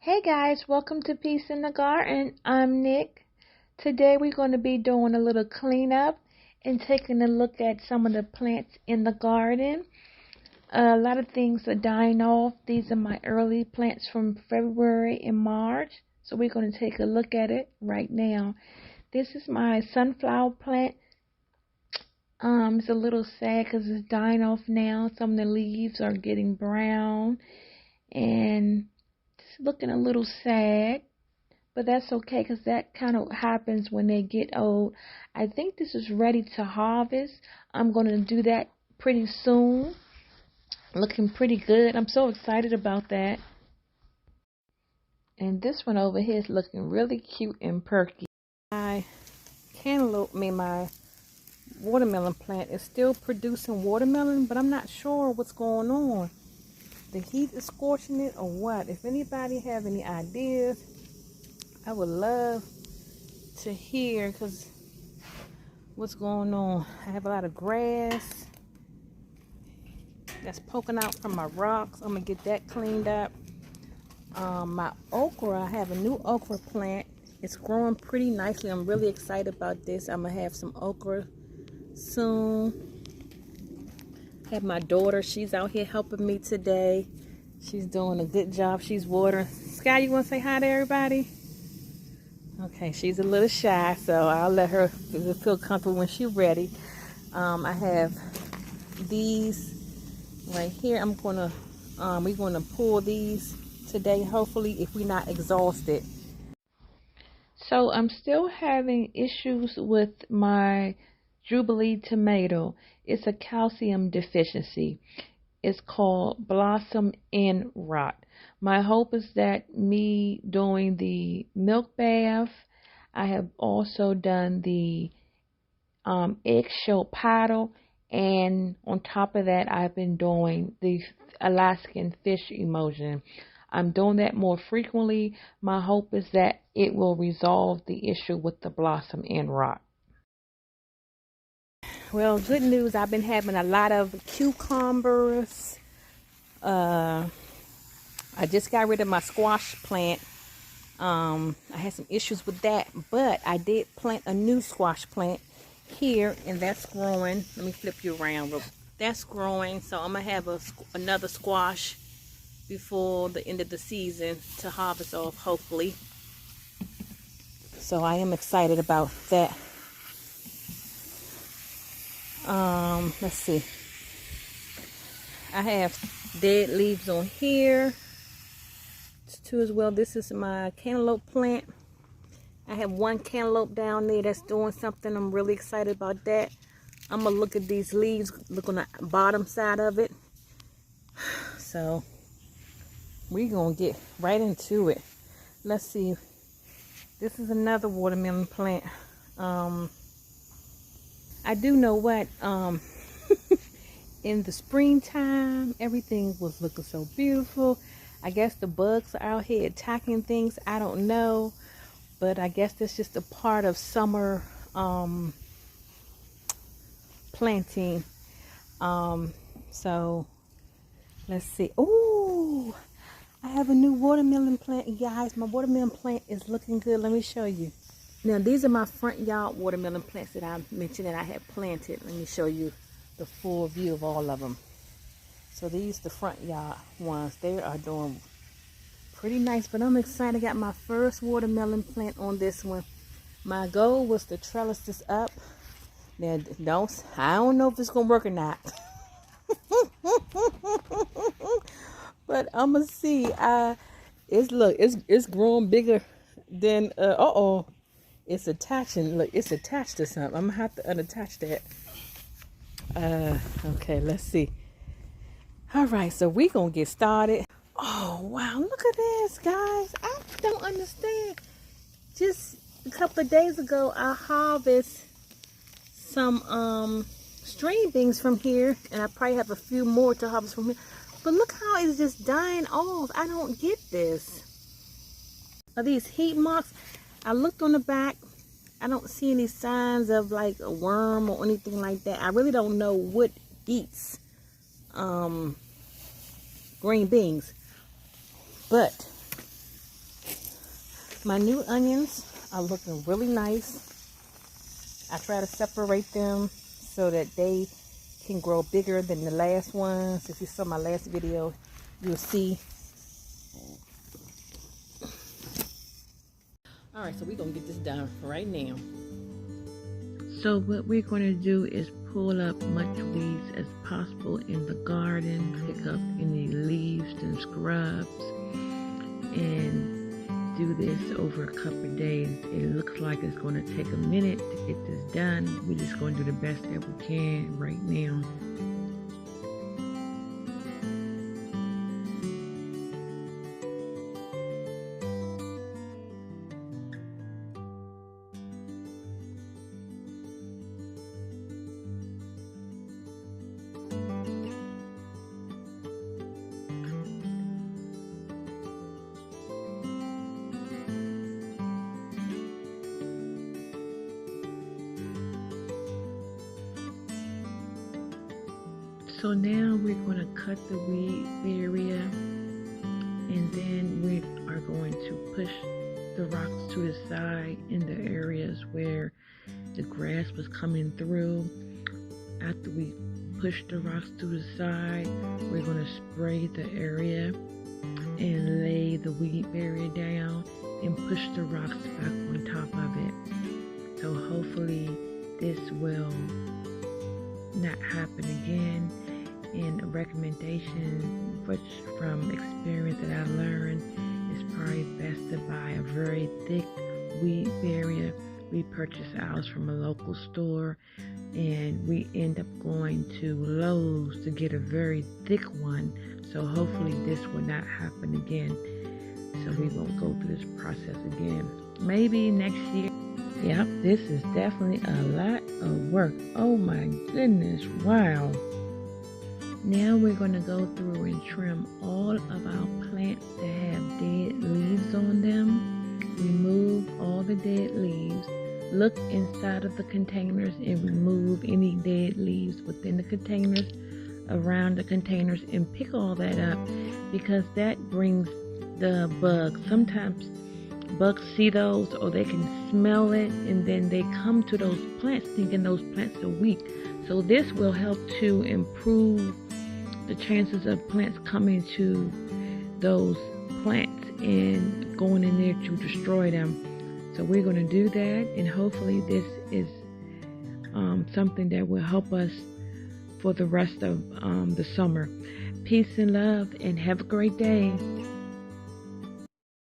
Hey guys, welcome to Peace in the Garden. I'm Nick. Today we're going to be doing a little cleanup and taking a look at some of the plants in the garden. A lot of things are dying off. These are my early plants from February and March. So we're going to take a look at it right now. This is my sunflower plant. It's a little sad because it's dying off now. Some of the leaves are getting brown and it's looking a little sad, but that's okay because that kind of happens when they get old. I think this is ready to harvest. I'm going to do that pretty soon. Looking pretty good. I'm so excited about that. And this one over here is looking really cute and perky. My my watermelon plant is still producing watermelon, but I'm not sure what's going on. The heat is scorching it or what? If anybody have any ideas, I would love to hear because what's going on. I have a lot of grass that's poking out from my rocks. I'm going to get that cleaned up. My okra, I have a new okra plant. It's growing pretty nicely. I'm really excited about this. I'm going to have some okra soon. Have my daughter, she's out here helping me today. She's doing a good job. She's watering. Sky, you want to say hi to everybody? Okay, she's a little shy, so I'll let her feel comfortable when she's ready. I have these right here. We're gonna pull these today, hopefully, if we're not exhausted. So I'm still having issues with my Jubilee tomato. It's a calcium deficiency. It's called blossom end rot. My hope is that me doing the milk bath, I have also done the eggshell paddle, and on top of that I've been doing the Alaskan fish emulsion. I'm doing that more frequently. My hope is that it will resolve the issue with the blossom end rot. Well, good news, I've been having a lot of cucumbers. I just got rid of my squash plant. I had some issues with that, but I did plant a new squash plant here, and that's growing. Let me flip you around. That's growing, so I'm going to have another squash before the end of the season to harvest off, hopefully. So I am excited about that. Let's see. I have dead leaves on here too as well. This is my cantaloupe plant. I have one cantaloupe down there that's doing something. I'm really excited about that. I'm gonna look at these leaves, look on the bottom side of it. So we're gonna get right into it. Let's see. This is another watermelon plant. I do know what, in the springtime, everything was looking so beautiful. I guess the bugs are out here attacking things. I don't know, but I guess that's just a part of summer planting. So let's see. Oh, I have a new watermelon plant, guys. My watermelon plant is looking good. Let me show you. Now, these are my front yard watermelon plants that I mentioned that I had planted. Let me show you the full view of all of them. So these the front yard ones. They are doing pretty nice, but I'm excited. I got my first watermelon plant on this one. My goal was to trellis this up. Now, I don't know if it's gonna work or not. But I'm gonna see. It's growing bigger than it's attaching. Look, it's attached to something. I'm gonna have to unattach that. Okay, let's see. All right, so we're gonna get started. Oh wow, look at this, guys. I don't understand. Just a couple of days ago, I harvested some string beans from here, and I probably have a few more to harvest from here. But look how it's just dying off. I don't get this. Are these heat marks? I looked on the back. I don't see any signs of like a worm or anything like that. I really don't know what eats green beans. But My new onions are looking really nice. I try to separate them so that they can grow bigger than the last ones. If you saw my last video, you'll see. All right, so we're gonna get this done right now. So what we're going to do is pull up much weeds as possible in the garden, pick up any leaves and scrubs, and do this over a couple of days. It looks like it's going to take a minute to get this done. We're just going to do the best that we can right now. So now we're going to cut the weed area, and then we are going to push the rocks to the side in the areas where the grass was coming through. After we push the rocks to the side, we're going to spray the area and lay the weed barrier down and push the rocks back on top of it. So hopefully this will not happen again. And a recommendation, which from experience that I've learned, is probably best to buy a very thick weed barrier. We purchase ours from a local store, and we end up going to Lowe's to get a very thick one. So hopefully this will not happen again. So we won't go through this process again. Maybe next year. Yep, this is definitely a lot of work. Oh my goodness, wow. Now we're going to go through and trim all of our plants that have dead leaves on them. Remove all the dead leaves. Look inside of the containers and remove any dead leaves within the containers, around the containers, and pick all that up, because that brings the bugs. Sometimes bugs see those, or they can smell it, and then they come to those plants thinking those plants are weak. So this will help to improve the chances of plants coming to those plants and going in there to destroy them. So we're going to do that, and hopefully this is something that will help us for the rest of the summer. Peace and love, and have a great day.